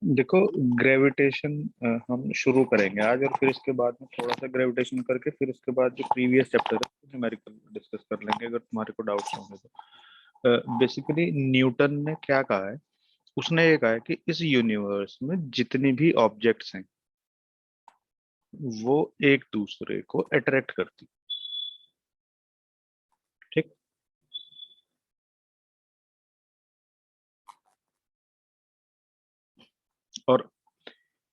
देखो, ग्रेविटेशन हम शुरू करेंगे आज, और फिर इसके बाद में थोड़ा सा ग्रेविटेशन करके फिर उसके बाद जो प्रीवियस चैप्टर है न्यूमेरिकल डिस्कस कर लेंगे अगर तुम्हारे को डाउट्स होंगे तो। बेसिकली न्यूटन ने क्या कहा है, उसने ये कहा है कि इस यूनिवर्स में जितनी भी ऑब्जेक्ट्स हैं वो एक दूसरे को अट्रैक्ट करती। ठीक। और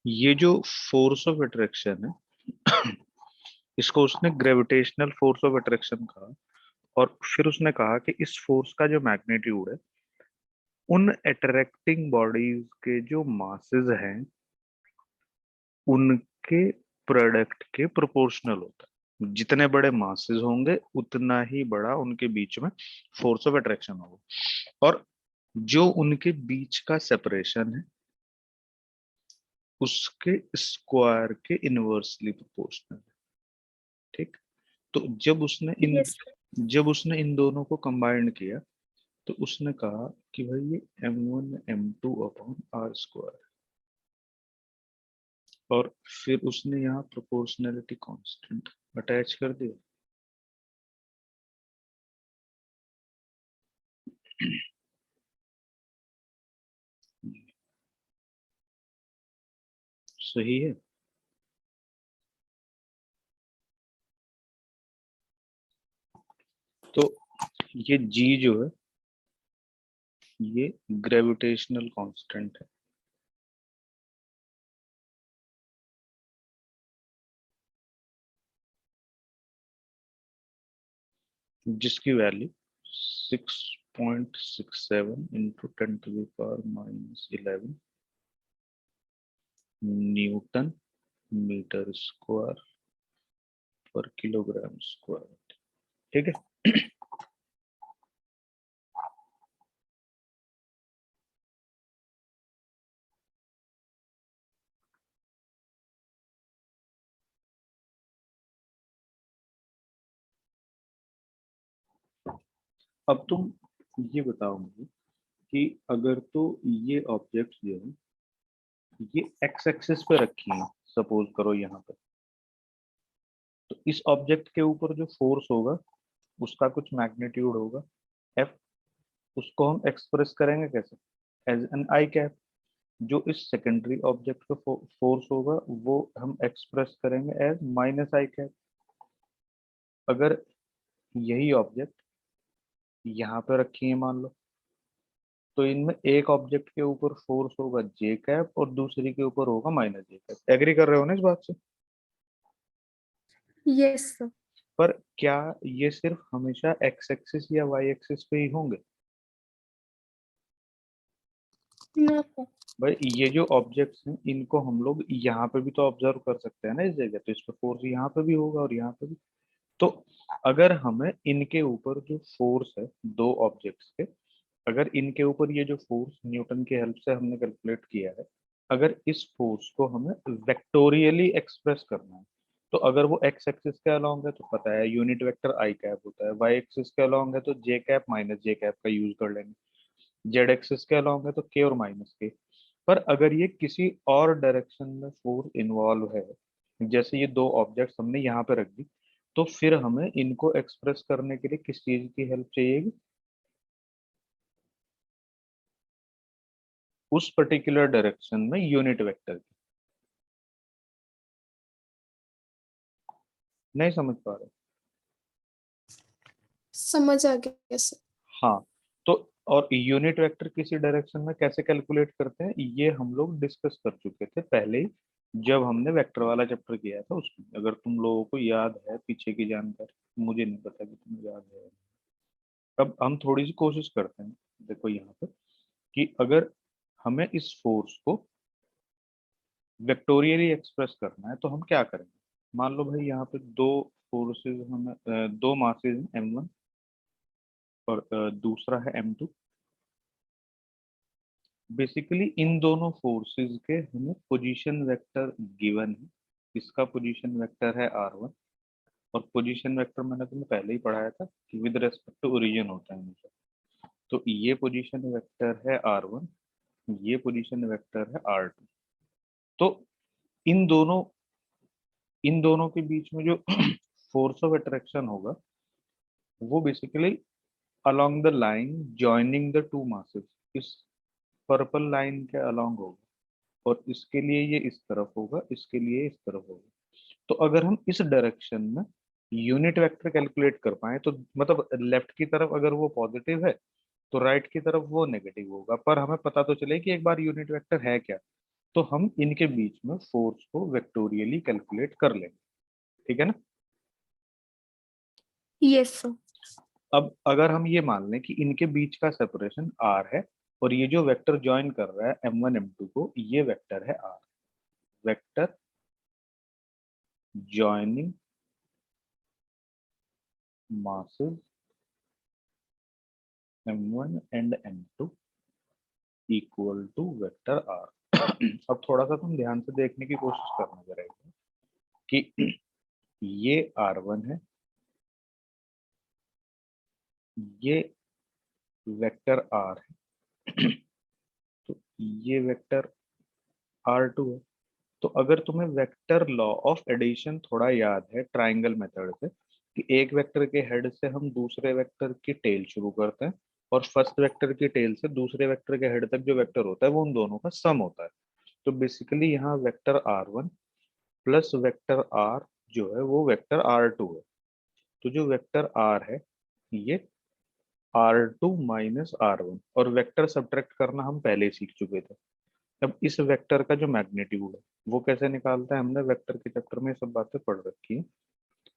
ये जो फोर्स ऑफ अट्रैक्शन है इसको उसने ग्रेविटेशनल फोर्स ऑफ अट्रैक्शन कहा। और फिर उसने कहा कि इस फोर्स का जो मैग्नीट्यूड है उन अट्रैक्टिंग बॉडीज के जो मासेस हैं उनके प्रोडक्ट के प्रोपोर्शनल होता है। जितने बड़े मासेस होंगे उतना ही बड़ा उनके बीच में फोर्स ऑफ अट्रैक्शन होगा। और जो उनके बीच का सेपरेशन है उसके स्क्वायर के इनवर्सली प्रोपोर्शनल है। ठीक। तो यस। जब उसने इन दोनों को कंबाइंड किया तो उसने कहा कि भाई ये m1 m2/r²। और फिर उसने यहाँ प्रोपोर्शनैलिटी कांस्टेंट अटैच कर दिया। सही है। तो ये g जो है ये ग्रेविटेशनल कांस्टेंट है। जिसकी value 6.67 into 10⁻⁻11 newton metre square पर किलोग्राम स्क्वायर। ठीक है। अब तुम ये बताओ मुझे कि अगर तो ये ऑब्जेक्ट जो है ये एक्स एक्सिस पे रखी है, सपोज करो यहाँ पे, तो इस ऑब्जेक्ट के ऊपर जो फोर्स होगा उसका कुछ मैग्नीट्यूड होगा एफ। उसको हम एक्सप्रेस करेंगे कैसे? As an i cap. जो इस सेकेंडरी ऑब्जेक्ट का फोर्स होगा वो हम एक्सप्रेस करेंगे एज माइनस आई कैप। अगर यही ऑब्जेक्ट यहाँ पे रखी है मान लो, तो इनमें एक ऑब्जेक्ट के ऊपर फोर्स होगा जे कैप और दूसरी के ऊपर होगा माइनस जे कैप। एग्री कर रहे हो ना इस बात से? Yes sir. पर क्या ये सिर्फ हमेशा एक्स एक्सिस या वाई एक्सिस पे ही होंगे? No sir. भाई ये जो ऑब्जेक्ट्स हैं इनको हम लोग यहाँ पे भी तो ऑब्जर्व कर सकते हैं ना इस जगह, तो इस पे फोर्स यहाँ पे भी होगा और यहाँ पे भी। तो अगर हमें इनके ऊपर जो फोर्स है दो ऑब्जेक्ट्स के, अगर इनके ऊपर ये जो फोर्स न्यूटन की हेल्प से हमने कैलकुलेट किया है, अगर इस फोर्स को हमें वेक्टोरियली एक्सप्रेस करना है, तो अगर वो एक्स एक्सिस के अलोंग है तो पता है यूनिट वेक्टर आई कैप होता है, वाई एक्सिस के अलोंग है तो जे कैप माइनस जे कैप का यूज कर लेंगे, जेड एक्सिस के अलोंग है तो के और माइनस के। पर अगर ये किसी और डायरेक्शन में फोर्स इन्वॉल्व है, जैसे ये दो ऑब्जेक्ट्स हमने यहाँ पे रख दी, तो फिर हमें इनको एक्सप्रेस करने के लिए किस चीज की हेल्प चाहिएगी? उस पर्टिकुलर डायरेक्शन में यूनिट वेक्टर की। नहीं समझ पा रहे? समझ आ गया सर। हाँ। तो और यूनिट वेक्टर किसी डायरेक्शन में कैसे कैलकुलेट करते हैं ये हम लोग डिस्कस कर चुके थे पहले ही, जब हमने वेक्टर वाला चैप्टर किया था उसमें, अगर तुम लोगों को याद है पीछे की जानकारी, मुझे नहीं पता कि तुम्हें याद है। अब हम थोड़ी सी कोशिश करते हैं। देखो यहाँ पर कि अगर हमें इस फोर्स को वेक्टोरियली एक्सप्रेस करना है तो हम क्या करेंगे। मान लो भाई यहाँ पे दो फोर्सेस हमें दो मासेस हैं m1 और दूसरा है m2। बेसिकली इन दोनों फोर्सेस के हमें पोजीशन वेक्टर गिवन है। इसका पोजीशन वेक्टर है r1, और पोजीशन वेक्टर मैंने तुम्हें पहले ही पढ़ाया था कि विद रेस्पेक्ट टू ओरिजिन होता है हमेशा। तो ये पोजीशन वेक्टर है r1 ये पोजीशन वेक्टर है R2। तो इन दोनों के बीच में जो फोर्स ऑफ अट्रैक्शन होगा वो basically along the line joining the two masses, इस पर्पल लाइन के अलोंग होगा, और इसके लिए ये इस तरफ होगा, इसके लिए इस तरफ होगा। तो अगर हम इस डायरेक्शन में यूनिट वेक्टर कैलकुलेट कर पाए तो मतलब लेफ्ट की तरफ अगर वो पॉजिटिव है तो राइट की तरफ वो नेगेटिव होगा, पर हमें पता तो चले कि एक बार यूनिट वेक्टर है क्या, तो हम इनके बीच में फोर्स को वेक्टोरियली कैलकुलेट कर लेंगे। ठीक है ना। Yes sir. अब अगर हम ये मान लें कि इनके बीच का सेपरेशन r है और ये जो वेक्टर ज्वाइन कर रहा है m1 m2 को, ये वेक्टर है r, vector joining masses m1 and m2 equal to vector r। अब थोड़ा सा तुम ध्यान से देखने की कोशिश करना जरा कि ये r1 है, ये वेक्टर r है, तो ये वेक्टर r2 है। तो अगर तुम्हें वेक्टर लॉ ऑफ एडिशन थोड़ा याद है ट्राइंगल मेथड से, कि एक वेक्टर के हेड से हम दूसरे वेक्टर की टेल शुरू करते हैं और फर्स्ट वेक्टर की टेल से दूसरे वेक्टर के हेड तक जो वेक्टर होता है वो उन दोनों का सम होता है। तो बेसिकली यहाँ vector r1 plus vector r जो है वो वेक्टर r2 है। तो जो वेक्टर r है ये r2 माइनस r1, और वेक्टर सब्ट्रैक्ट करना हम पहले ही सीख चुके थे। अब इस वेक्टर का जो मैग्नीट्यूड है वो कैसे निकालता है, हमने वेक्टर के चैप्टर में ये सब बातें पढ़ रखी है।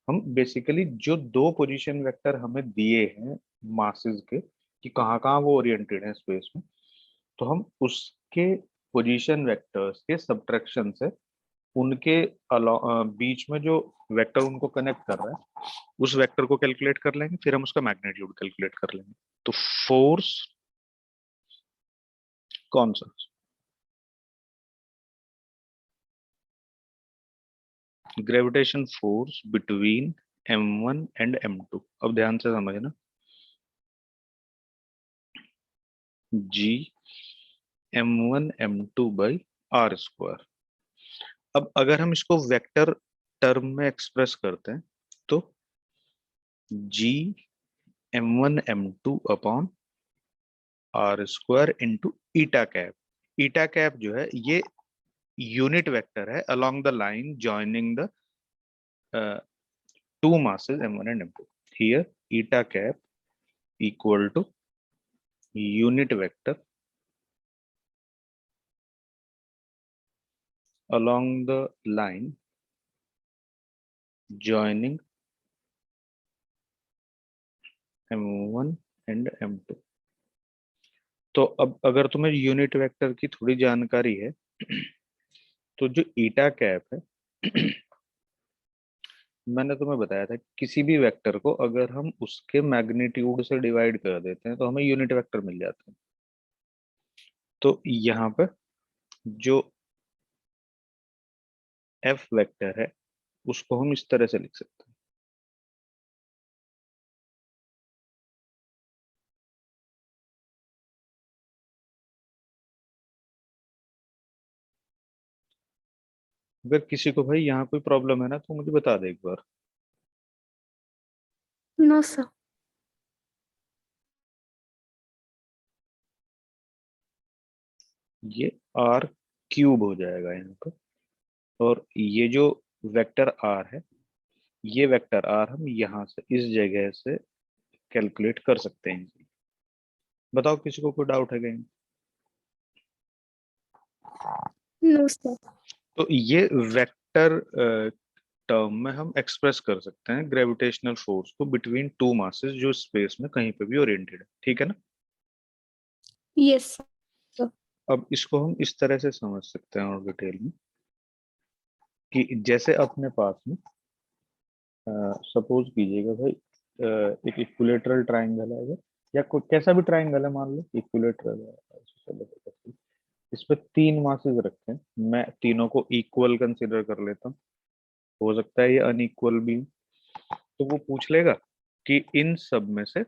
हम बेसिकली जो दो पोजीशन वेक्टर हमें दिए हैं मासेस के कि कहाँ कहाँ वो ओरिएंटेड है स्पेस में, तो हम उसके पोजीशन वेक्टर्स के सब्ट्रैक्शन से उनके बीच में जो वेक्टर उनको कनेक्ट कर रहा है उस वेक्टर को कैलकुलेट कर लेंगे, फिर हम उसका मैग्नीट्यूड कैलकुलेट कर लेंगे। तो फोर्स कौन सा, gravitation force between m1 and m2। अब ध्यान से समझना, g m1 m2 by are square. अब अगर हम इसको वेक्टर टर्म में एक्सप्रेस करते हैं तो g m1 m2 upon r square into eta cap. Eta cap जो है ये यूनिट वेक्टर है along the line joining the two masses m1 and m2. Here eta cap equal to unit vector along the line joining m1 and m2। तो अब अगर तुम्हें unit vector की थोड़ी जानकारी है तो जो ईटा कैप है मैंने तुम्हें बताया था किसी भी वेक्टर को अगर हम उसके मैग्नीट्यूड से डिवाइड कर देते हैं तो हमें यूनिट वेक्टर मिल जाता है। तो यहाँ पे जो एफ वेक्टर है उसको हम इस तरह से लिख सकते हैं, अगर किसी को भाई यहाँ कोई प्रॉब्लम है ना तो मुझे बता दे एक बार। No sir. ये आर क्यूब हो जाएगा यहाँ पर, और ये जो वेक्टर आर है ये वेक्टर आर हम यहाँ से इस जगह से कैलकुलेट कर सकते हैं। बताओ किसी को कोई डाउट है कहीं। No sir. तो ये वेक्टर टर्म में हम एक्सप्रेस कर सकते हैं ग्रेविटेशनल फोर्स को बिटवीन टू मासेस जो स्पेस में कहीं पे भी ओरिएंटेड है। ठीक है ना। Yes sir. अब इसको हम इस तरह से समझ सकते हैं और डिटेल में कि जैसे अपने पास में सपोज कीजिएगा भाई एक इक्विलेटरल ट्राइंगल है अगर, या कोई कैसा भी ट्राइंगल है मान लो इक्विलेटरल है, इस पे तीन मासेस रखे हैं, मैं तीनों को इक्वल कंसीडर कर लेता हूँ, हो सकता है ये अनइक्वल भी हो। तो वो पूछ लेगा कि इन सब में से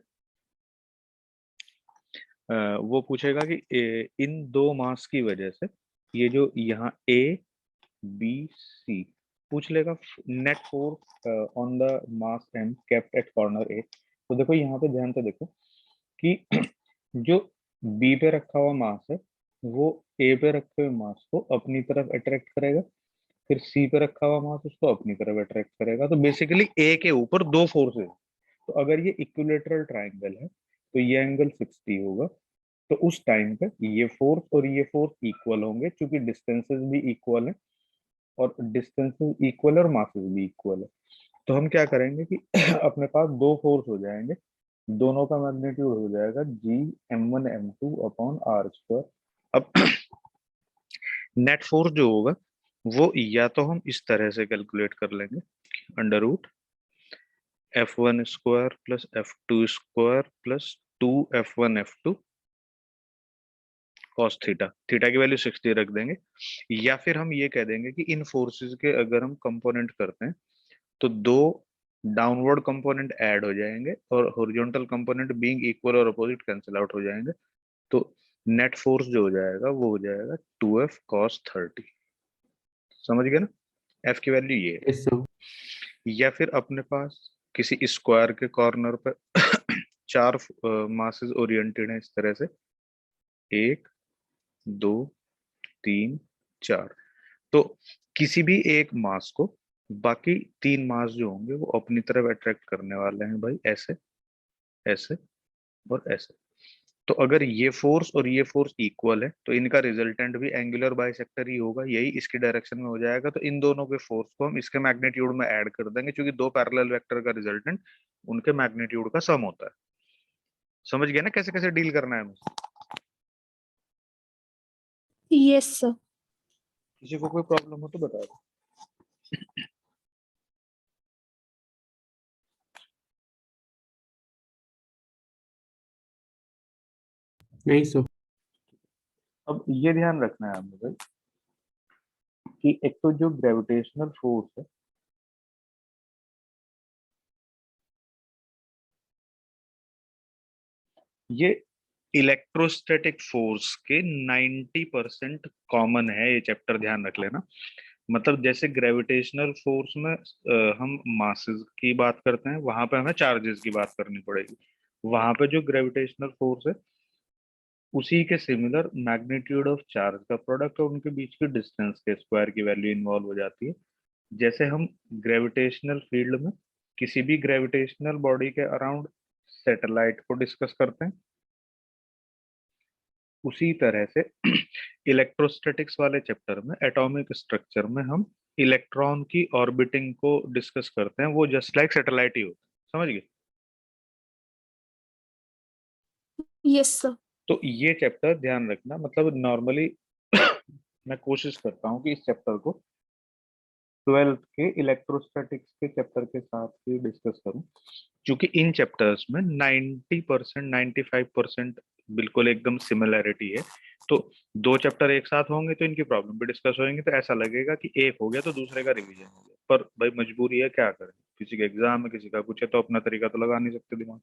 वो पूछेगा कि इन दो मास की वजह से ये जो यहाँ ए बी सी पूछ लेगा net force on the mass m kept at corner A. तो देखो यहाँ पे ध्यान से देखो कि जो बी पे रखा हुआ मास है वो ए पे रखे हुए मास को अपनी तरफ अट्रैक्ट करेगा, फिर सी पे रखा हुआ मास उसको अपनी तरफ अट्रैक्ट करेगा। तो बेसिकली ए के ऊपर दो फोर्सेस। तो अगर ये इक्विलेटरल ट्राइंगल है तो ये एंगल 60 होगा। तो उस टाइम पे ये फोर्स और ये फोर्स इक्वल होंगे क्योंकि डिस्टेंसेस भी इक्वल है, और डिस्टेंसेस इक्वल और मासेस भी इक्वल है। तो हम क्या करेंगे कि अपने पास दो फोर्स हो जाएंगे, दोनों का मैग्नीट्यूड हो जाएगा G m1 m2 upon r square. अब नेट फोर्स जो होगा वो या तो हम इस तरह से कैलकुलेट कर लेंगे, under root F1 square plus F2 square plus 2 F1 F2 cos theta, theta की वैल्यू 60 रख देंगे। या फिर हम ये कह देंगे कि इन फोर्सेस के अगर हम कंपोनेंट करते हैं तो दो डाउनवर्ड कंपोनेंट ऐड हो जाएंगे और हॉरिजॉन्टल कंपोनेंट बीइंग इक्वल और अपोजिट कैंसिल आउट हो जाएंगे। तो नेट फोर्स जो हो जाएगा वो हो जाएगा 2F cos 30। समझ गए ना, F की वैल्यू ये है। Yes sir. या फिर अपने पास किसी स्क्वायर के कॉर्नर पर चार मासेस ओरिएंटेड हैं इस तरह से, 1 2 3 4। तो किसी भी एक मास को बाकी तीन मास जो होंगे वो अपनी तरफ अट्रैक्ट करने वाले हैं भाई, ऐसे ऐसे और ऐसे। तो अगर ये फोर्स और ये फोर्स इक्वल है तो इनका रिजल्टेंट भी एंगुलर बाइसेक्टर ही होगा, यही इसकी डायरेक्शन में हो जाएगा। तो इन दोनों के फोर्स को हम इसके मैग्नीट्यूड में ऐड कर देंगे क्योंकि दो पैरेलल वेक्टर का रिजल्टेंट उनके मैग्नीट्यूड का सम होता है। समझ गए ना कैसे कैसे डील करना है हमें? Yes, sir. किसी को कोई प्रॉब्लम हो तो बता दो। नहीं सर। अब ये ध्यान रखना है हमें भाई कि एक तो जो ग्रेविटेशनल फोर्स है ये इलेक्ट्रोस्टैटिक फोर्स के 90% कॉमन है, ये चैप्टर ध्यान रख लेना। मतलब जैसे ग्रेविटेशनल फोर्स में हम मासेस की बात करते हैं, वहां पे हमें चार्जेस की बात करनी पड़ेगी। वहां पे जो ग्रेविटेशनल फोर्स है उसी के सिमिलर मैग्नीट्यूड ऑफ चार्ज का प्रोडक्ट और उनके बीच की डिस्टेंस के स्क्वायर की वैल्यू इन्वॉल्व हो जाती है। जैसे हम ग्रेविटेशनल फील्ड में किसी भी ग्रेविटेशनल बॉडी के अराउंड सैटेलाइट को डिस्कस करते हैं, उसी तरह से इलेक्ट्रोस्टैटिक्स वाले चैप्टर में एटॉमिक स्ट्रक्चर में हम इलेक्ट्रॉन की ऑर्बिटिंग को डिस्कस करते हैं, वो जस्ट लाइक सैटेलाइट ही होता है। समझ गए? Yes, sir. तो ये चैप्टर ध्यान रखना, मतलब नॉर्मली मैं कोशिश करता हूँ कि इस चैप्टर को 12th के इलेक्ट्रोस्टैटिक्स के चैप्टर के साथ ही डिस्कस करूं, क्योंकि इन चैप्टर्स में 90% 95% बिल्कुल एकदम सिमिलैरिटी है। तो दो चैप्टर एक साथ होंगे तो इनकी प्रॉब्लम भी डिस्कस होंगे, तो ऐसा लगेगा कि एक हो गया तो दूसरे का रिवीजन हो गया। पर भाई मजबूरी है, क्या करें, किसी का एग्जाम है किसी का कुछ है, तो अपना तरीका तो लगा नहीं सकते दिमाग।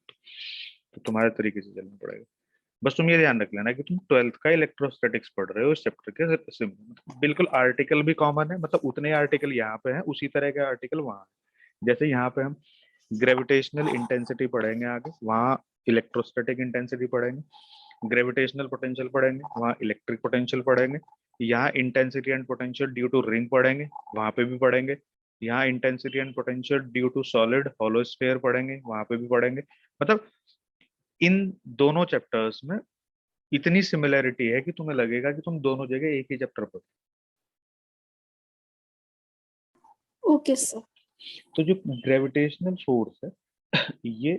तो तुम्हारे तरीके से चलना पड़ेगा। बस तुम ये ध्यान रख लेना कि तुम 12th का इलेक्ट्रोस्टैटिक्स पढ़ रहे हो इस चैप्टर के बिल्कुल आर्टिकल भी कॉमन है, मतलब उतने आर्टिकल यहाँ पे हैं उसी तरह के आर्टिकल वहां है। जैसे यहाँ पे हम ग्रेविटेशनल इंटेंसिटी पढ़ेंगे, आगे वहाँ इलेक्ट्रोस्टैटिक इंटेंसिटी पढ़ेंगे, ग्रेविटेशनल पोटेंशियल पढ़ेंगे, वहाँ इलेक्ट्रिक पोटेंशियल पढ़ेंगे, यहाँ intensity and potential due to ring पढ़ेंगे, वहां पे भी पढ़ेंगे, यहाँ intensity and potential due to solid hollow sphere पढ़ेंगे, वहां पे भी पढ़ेंगे। मतलब इन दोनों चैप्टर्स में इतनी सिमिलैरिटी है कि तुम्हें लगेगा कि तुम दोनों जगह एक ही चैप्टर पढ़ो। Okay, sir. तो जो ग्रेविटेशनल फोर्स है ये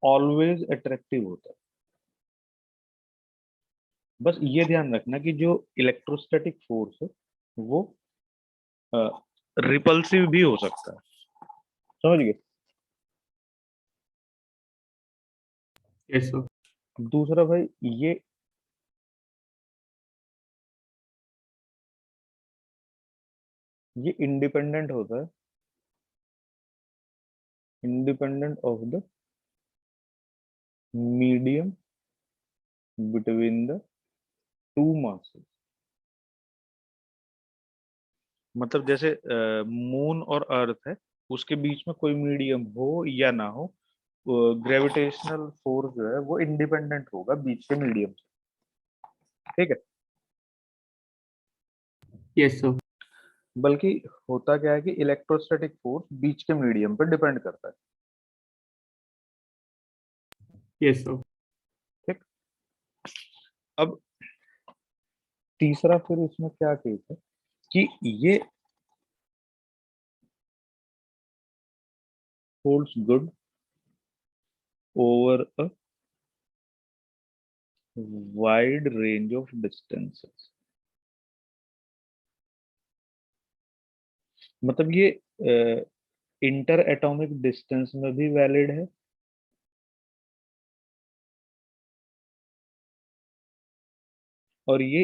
ऑलवेज अट्रैक्टिव होता है। बस ये ध्यान रखना कि जो इलेक्ट्रोस्टैटिक फोर्स है वो रिपल्सिव भी हो सकता है। समझ गए? Yes sir. दूसरा भाई ये इंडिपेंडेंट होता है, independent of the medium between the two masses. मतलब जैसे मून और अर्थ है, उसके बीच में कोई मीडियम हो या ना हो, ग्रेविटेशनल फोर्स जो है वो इंडिपेंडेंट होगा बीच के मीडियम से। ठीक है। Yes, sir. बल्कि होता क्या है कि इलेक्ट्रोस्टैटिक फोर्स बीच के मीडियम पर डिपेंड करता है। Yes, sir. ठीक। अब तीसरा फिर इसमें क्या केस है कि ये holds good over a wide range of distances. मतलब ये इंटर एटॉमिक डिस्टेंस में भी वैलिड है और ये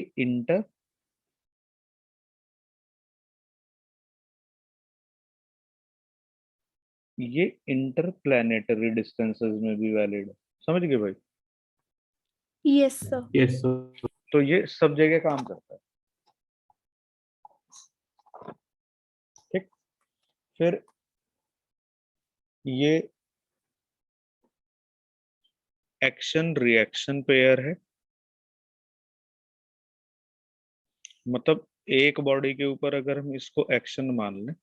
इंटरप्लैनेटरी डिस्टेंसेस में भी वैलिड है। समझ गए भाई? Yes, sir. Yes, sir. तो ये सब जगह काम करता है। ठीक। फिर ये एक्शन रिएक्शन पेयर है। मतलब एक बॉडी के ऊपर अगर हम इसको एक्शन मान लें,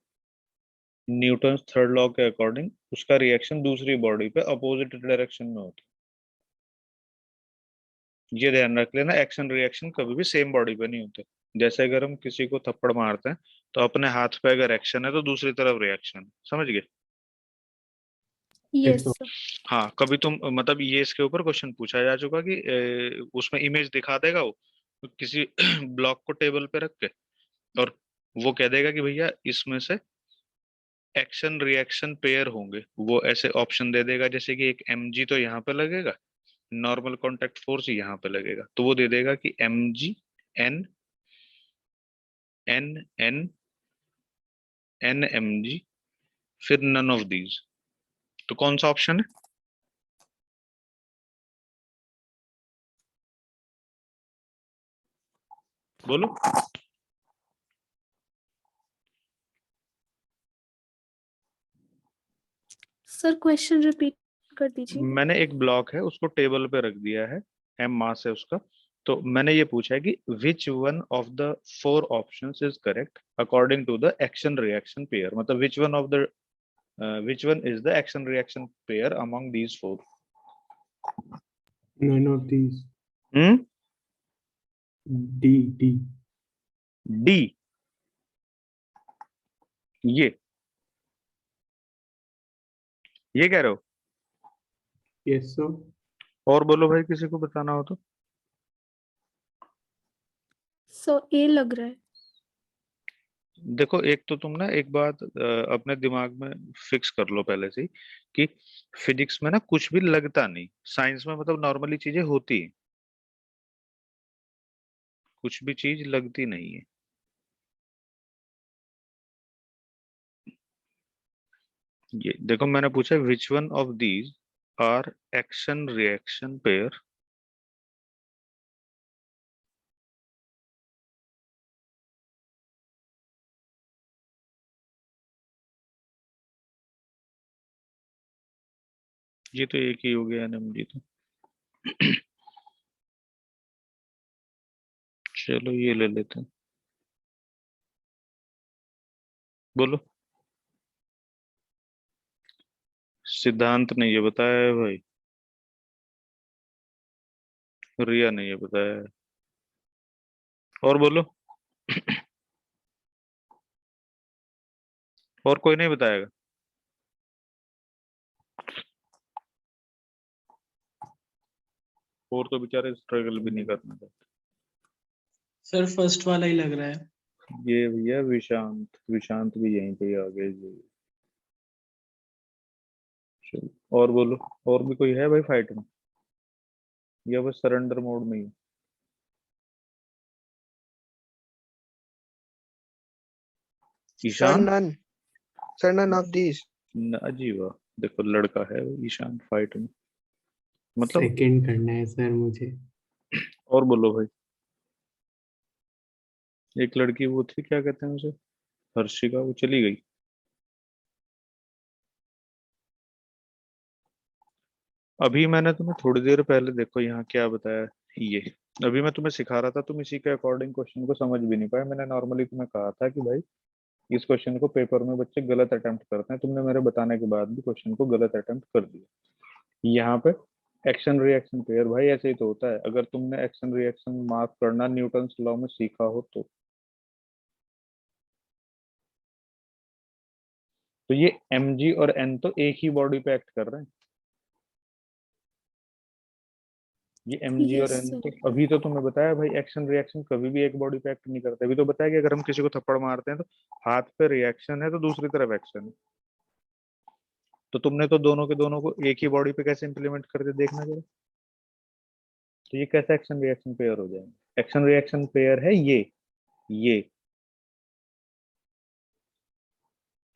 न्यूटन थर्ड लॉ के अकॉर्डिंग उसका रिएक्शन दूसरी बॉडी पे अपोजिट डायरेक्शन में होता है। ये ध्यान रख लेना, एक्शन रिएक्शन कभी भी सेम बॉडी पे नहीं होते। जैसे अगर हम किसी को थप्पड़ मारते हैं तो अपने हाथ पे अगर एक्शन है तो दूसरी तरफ रिएक्शन है। समझ गए? Yes, sir. sir. हाँ, कभी तुम मतलब ये इसके ऊपर क्वेश्चन पूछा जा चुका कि उसमें इमेज दिखा देगा वो किसी ब्लॉक को टेबल पे रख के, और वो कह देगा कि भैया इसमें से एक्शन रिएक्शन पेयर होंगे। वो ऐसे ऑप्शन दे देगा जैसे कि एक mg तो यहाँ पे लगेगा, नॉर्मल कांटेक्ट फोर्स यहाँ पे लगेगा, तो वो दे देगा कि mg n n n n mg, फिर नन ऑफ दीज। तो कौन सा ऑप्शन है? बोलो। Sir, question repeat कर दीजिए। मैंने एक ब्लॉक है उसको टेबल पे रख दिया है, m मास है उसका। तो मैंने ये पूछा है कि which one of the four options is correct according to the action reaction pair. मतलब which one is the action reaction pair among these four. None of these. Hmm. D. D. ये कह रहे हो? Yes, sir. और बोलो भाई, किसी को बताना हो तो। So A लग रहा है। देखो, एक तो तुम ना एक बात अपने दिमाग में फिक्स कर लो पहले से ही कि फिजिक्स में ना कुछ भी लगता नहीं, साइंस में मतलब नॉर्मली चीजें होती हैं, कुछ भी चीज लगती नहीं है। ये देखो, मैंने पूछा which one of these are action reaction pair ये तो एक ही हो गया एनएमजी तो। चलो ये ले लेते हैं। बोलो। सिद्धांत ने ये बताया है भाई, रिया ने ये बताया है। और बोलो। और कोई नहीं बताएगा? और तो बेचारे स्ट्रगल भी नहीं करना चाहते। सर फर्स्ट वाला ही लग रहा है। ये भैया विशांत विशांत भी यहीं पे ही आ गए जी। चलो और बोलो। और भी कोई है भाई फाइट में, या बस सरेंडर मोड में ही? Sir, Ishan? none. Sir, none of these. अजीब। देखो लड़का है वो ईशान फाइट में। मतलब सेकंड करना है सर मुझे। और बोलो भाई। एक लड़की वो थी, क्या कहते हैं उसे, हर्षिका, वो चली गई। अभी मैंने तुम्हें थोड़ी देर पहले देखो यहाँ क्या बताया, ये अभी मैं तुम्हें सिखा रहा था, तुम इसी के अकॉर्डिंग क्वेश्चन को समझ भी नहीं पाए। मैंने नॉर्मली तुम्हें कहा था कि भाई इस क्वेश्चन को पेपर में बच्चे गलत अटेम्प्ट करते हैं, तुमने मेरे बताने के बाद भी क्वेश्चन को गलत अटेम्प्ट कर दिया। यहाँ पे एक्शन रिएक्शन पेयर, भाई ऐसे ही तो होता है। अगर तुमने एक्शन रिएक्शन मार्क करना न्यूटन लॉ में सीखा हो तो ये mg और n तो एक ही बॉडी पे एक्ट कर रहे हैं। ये mg और Yes, n sir. तो अभी तो तुम्हें बताया भाई, एक्शन रिएक्शन कभी भी एक बॉडी पे एक्ट नहीं करते। अभी तो बताया कि अगर हम किसी को थप्पड़ मारते हैं तो हाथ पे रिएक्शन है तो दूसरी तरफ एक्शन है। तो तुमने तो दोनों के दोनों को एक ही बॉडी पे कैसे इंप्लीमेंट करते देखना जरा। तो ये कैसा एक्शन रिएक्शन पेयर हो जाएगा। एक्शन रिएक्शन पेयर है ये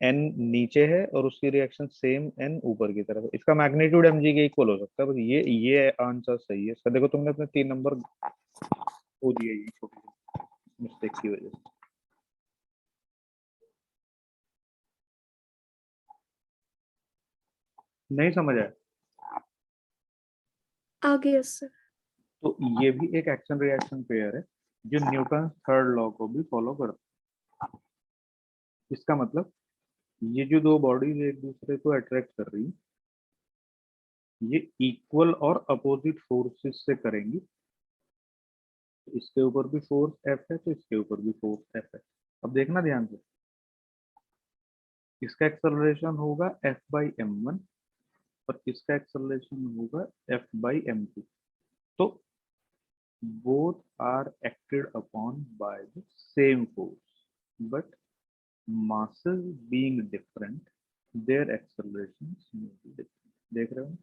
n नीचे है और उसकी रिएक्शन सेम n ऊपर की तरफ है। इसका मैग्नीट्यूड mg के इक्वल हो सकता है। बस ये आंसर सही है इसका। देखो तुमने अपने 3 नंबर खो दिए ये छोटी मिस्टेक की वजह से। नहीं समझ आया आ गया सर. तो ये भी एक एक्शन रिएक्शन पेयर है जो न्यूटन थर्ड लॉ को भी फॉलो करता है। इसका मतलब ये जो दो बॉडीज एक दूसरे को अट्रैक्ट कर रही हैं, ये इक्वल और अपोजिट फोर्सेस से करेंगी। इसके ऊपर भी फोर्स F है तो इसके ऊपर भी फोर्स F है। अब देखना ध्यान से, इसका एक्सेलरेशन होगा F बाई m1 और इसका एक्सेलरेशन होगा F बाई m2। तो both are acted upon by the same force, but masses being different, their accelerations may be different. देख रहे हो।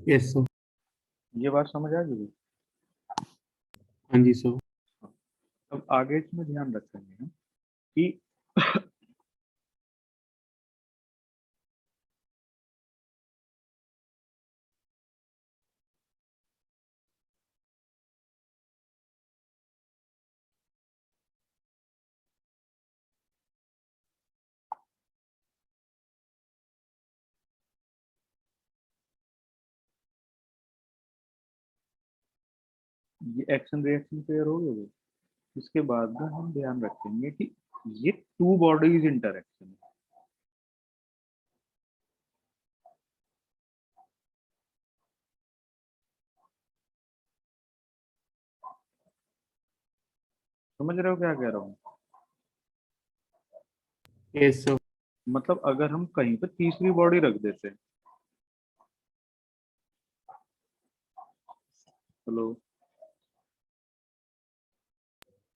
Yes sir. ये बात समझ आ गई। हाँ जी सर। अब आगे इसमें ध्यान रखेंगे हम कि ये एक्शन रिएक्शन पेयर हो गए। इसके बाद में हम ध्यान रखेंगे कि ये टू बॉडीज इंटरेक्शन है। समझ रहे हो क्या कह रहा हूँ। Yes sir. मतलब अगर हम कहीं पे तीसरी बॉडी रख देते हैं, हेलो,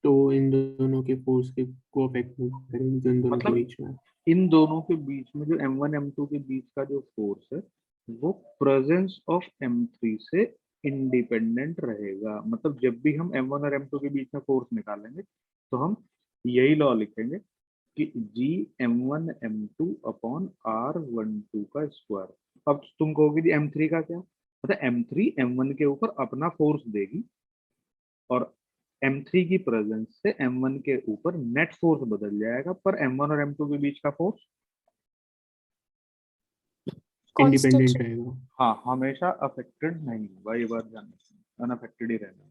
तो इन दोनों के फोर्स के को अफेक्ट नहीं करेंगे जो इन दोनों के मतलब बीच में है। इन दोनों के बीच में जो m1 m2 के बीच का जो फोर्स है वो प्रेजेंस ऑफ m3 से इंडिपेंडेंट रहेगा। मतलब जब भी हम m1 और m2 के बीच में फोर्स निकालेंगे तो हम यही लॉ लिखेंगे कि g m1 m2 upon r12 का स्क्वायर। अब तुम कहोगे कि m3 का क्या, मतलब m3 m1 के ऊपर अपना फोर्स देगी और m3 की प्रेजेंस से m1 के ऊपर नेट फोर्स बदल जाएगा, पर m1 और m2 के बीच का फोर्स Constant. इंडिपेंडेंट रहेगा। हाँ हमेशा अफेक्टेड नहीं होगा। ये बात ध्यान रखना, अनअफेक्टेड ही रहना।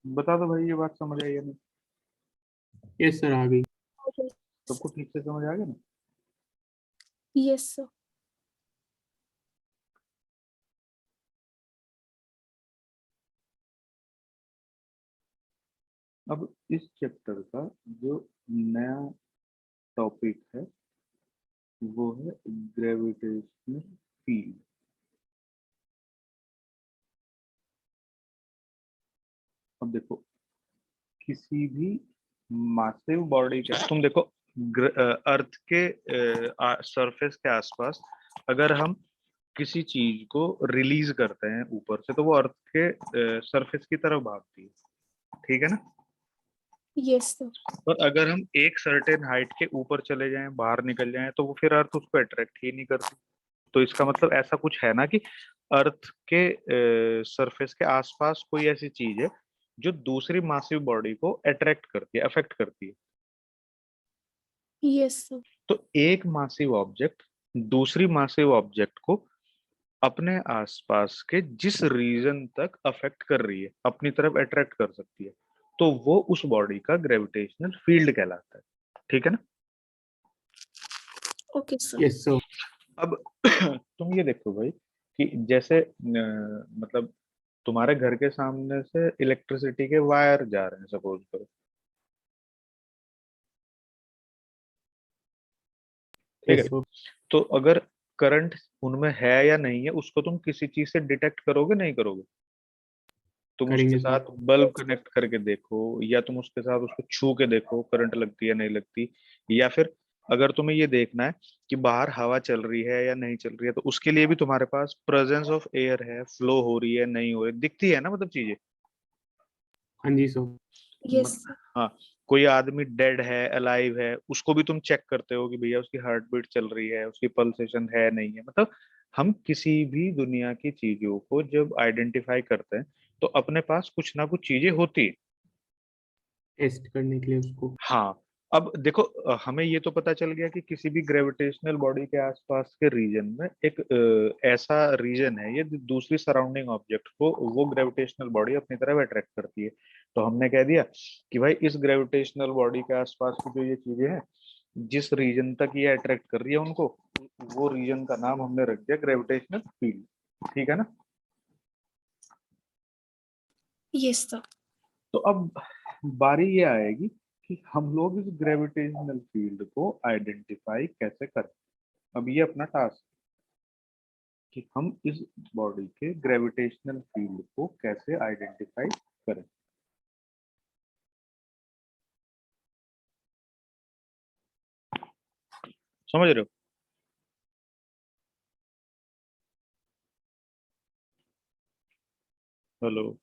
बता दो भाई ये बात समझ आई या नहीं। यस सर, आ गई। Okay. सबको ठीक से समझ आ गया ना। Yes, sir. अब इस चैप्टर का जो नया टॉपिक है वो है ग्रेविटेशनल फील्ड। अब देखो किसी भी मासिव बॉडी के, तुम देखो अर्थ के सरफेस के आसपास अगर हम किसी चीज को रिलीज करते हैं ऊपर से तो वो अर्थ के सरफेस की तरफ भागती है, ठीक है ना। Yes, sir. पर अगर हम एक सर्टेन हाइट के ऊपर चले जाएं, बाहर निकल जाएं, तो वो फिर अर्थ उसको अट्रैक्ट ही नहीं करती। तो इसका मतलब ऐसा कुछ है ना कि अर्थ के सरफेस के आसपास कोई ऐसी चीज है जो दूसरी मासिव बॉडी को अट्रैक्ट करती है, अफेक्ट करती है। Yes, sir. तो एक मासिव ऑब्जेक्ट दूसरी मासिव ऑब्जेक्ट को अपने आसपास के जिस रीजन तक अफेक्ट कर रही है, अपनी तरफ अट्रैक्ट कर सकती है, तो वो उस बॉडी का ग्रेविटेशनल फील्ड कहलाता है। ठीक है ना? Okay, sir. Yes, sir. अब तुम ये देखो भाई कि जैसे मतलब तुम्हारे घर के सामने से इलेक्ट्रिसिटी के वायर जा रहे हैं, सपोज करो, ठीक Yes, है? sir. तो अगर करंट उनमें है या नहीं है, उसको तुम किसी चीज से डिटेक्ट करोगे, नहीं करोगे? तुम उसके करेंगे साथ sir. बल्ब कनेक्ट करके देखो, या तुम उसके साथ उसको छू के देखो करंट लगती है नहीं लगती, या फिर अगर तुम्हें ये देखना है कि बाहर हवा चल रही है या नहीं चल रही है, तो उसके लिए भी तुम्हारे पास प्रेजेंस ऑफ एयर है, फ्लो हो रही है नहीं हो रही, दिखती है ना मतलब चीजें। हाँ जी sir. Yes, sir. हाँ, कोई आदमी डेड है अलाइव है, उसको भी तुम चेक करते हो कि भैया उसकी हार्ट बीट चल रही है, उसकी पल्सेशन है नहीं है। मतलब हम किसी भी दुनिया की चीजों को जब आइडेंटिफाई करते हैं, तो अपने पास कुछ ना कुछ चीजें होती है। टेस्ट करने के लिए उसको. हाँ, अब देखो हमें ये तो पता चल गया कि किसी भी ग्रेविटेशनल बॉडी के आसपास के रीजन में एक ऐसा रीजन है, ये दूसरी सराउंडिंग ऑब्जेक्ट को वो ग्रेविटेशनल बॉडी अपनी तरफ अट्रैक्ट करती है। तो हमने कह दिया कि भाई इस ग्रेविटेशनल बॉडी के आसपास की जो ये चीजें हैं, जिस रीजन तक ये अट्रैक्ट कर रही है उनको, वो रीजन का नाम हमने रख दिया ग्रेविटेशनल फील्ड। ठीक है ना? Yes, sir. तो अब बारी ये आएगी कि हम लोग इस ग्रेविटेशनल फील्ड को आइडेंटिफाई कैसे करें। अब ये अपना टास्क कि हम इस बॉडी के ग्रेविटेशनल फील्ड को कैसे आइडेंटिफाई करें। समझ रहे हो? हेलो?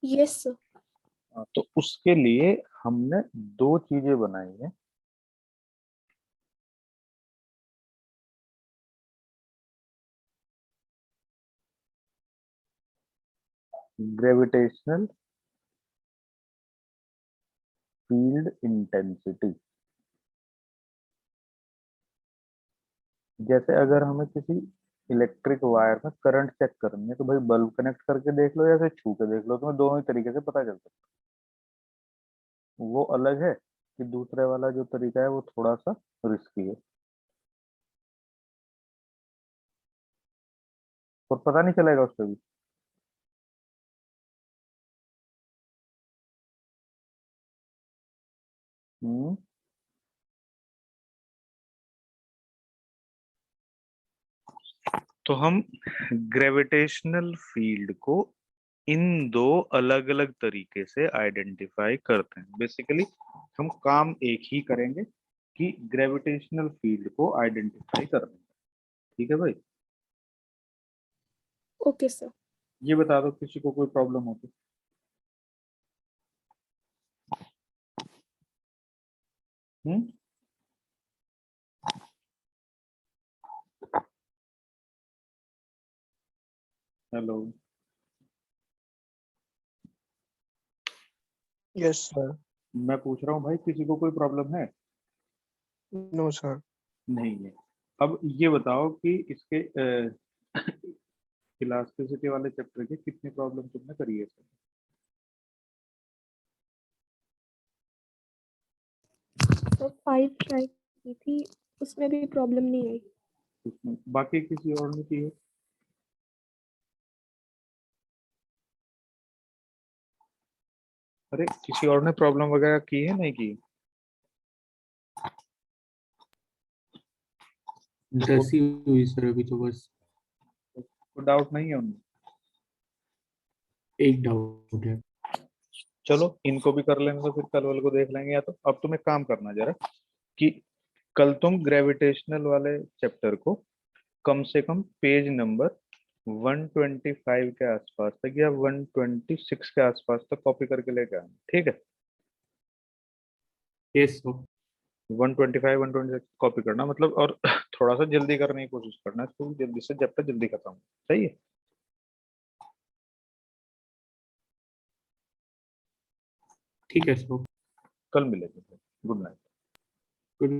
Yes, sir. तो उसके लिए हमने दो चीजें बनाई है। Gravitational field intensity. जैसे अगर हमें किसी इलेक्ट्रिक वायर में करंट चेक करनी है, तो भाई बल्ब कनेक्ट करके देख लो या फिर छू के देख लो, तुम्हें दोनों ही तरीके से पता चल सकता है। वो अलग है कि दूसरे वाला जो तरीका है वो थोड़ा सा रिस्की है, और पता नहीं चलेगा उससे भी। हम्म। तो हम ग्रेविटेशनल फील्ड को इन दो अलग अलग तरीके से आइडेंटिफाई करते हैं। बेसिकली हम काम एक ही करेंगे कि ग्रेविटेशनल फील्ड को आइडेंटिफाई करना है। ठीक है भाई? Okay, sir. ये बता दो किसी को कोई प्रॉब्लम हो तो। हम्म। हेलो? Yes, sir. मैं पूछ रहा हूँ भाई, किसी को कोई प्रॉब्लम है? No, sir. नहीं है। अब ये बताओ कि इसके इलास्टिसिटी वाले चैप्टर के कितनी प्रॉब्लम तुमने करी है सर? तो 5 ट्राई की थी, उसमें भी प्रॉब्लम नहीं आई। उसमें बाकी किसी और ने की है? अरे किसी और ने प्रॉब्लम वगैरह की है, नहीं की? 10 ही हुई सर अभी तो, बस कोई डाउट नहीं है उनमें? एक डाउट है. चलो इनको भी कर लेंगे, तो फिर कल वाले को देख लेंगे। या तो अब तुम एक काम करना जरा कि कल तुम ग्रेविटेशनल वाले चैप्टर को कम से कम पेज नंबर 125 के आसपास तक या 126 के आसपास तक कॉपी करके लेके आना, ठीक है। Yes sir. 125 126 कॉपी करना मतलब, और थोड़ा सा जल्दी करने की कोशिश करना इसको, जल्दी से जब तक जल्दी खत्म हो, सही है। ठीक है सर। कल मिलेंगे, गुड नाइट। गुड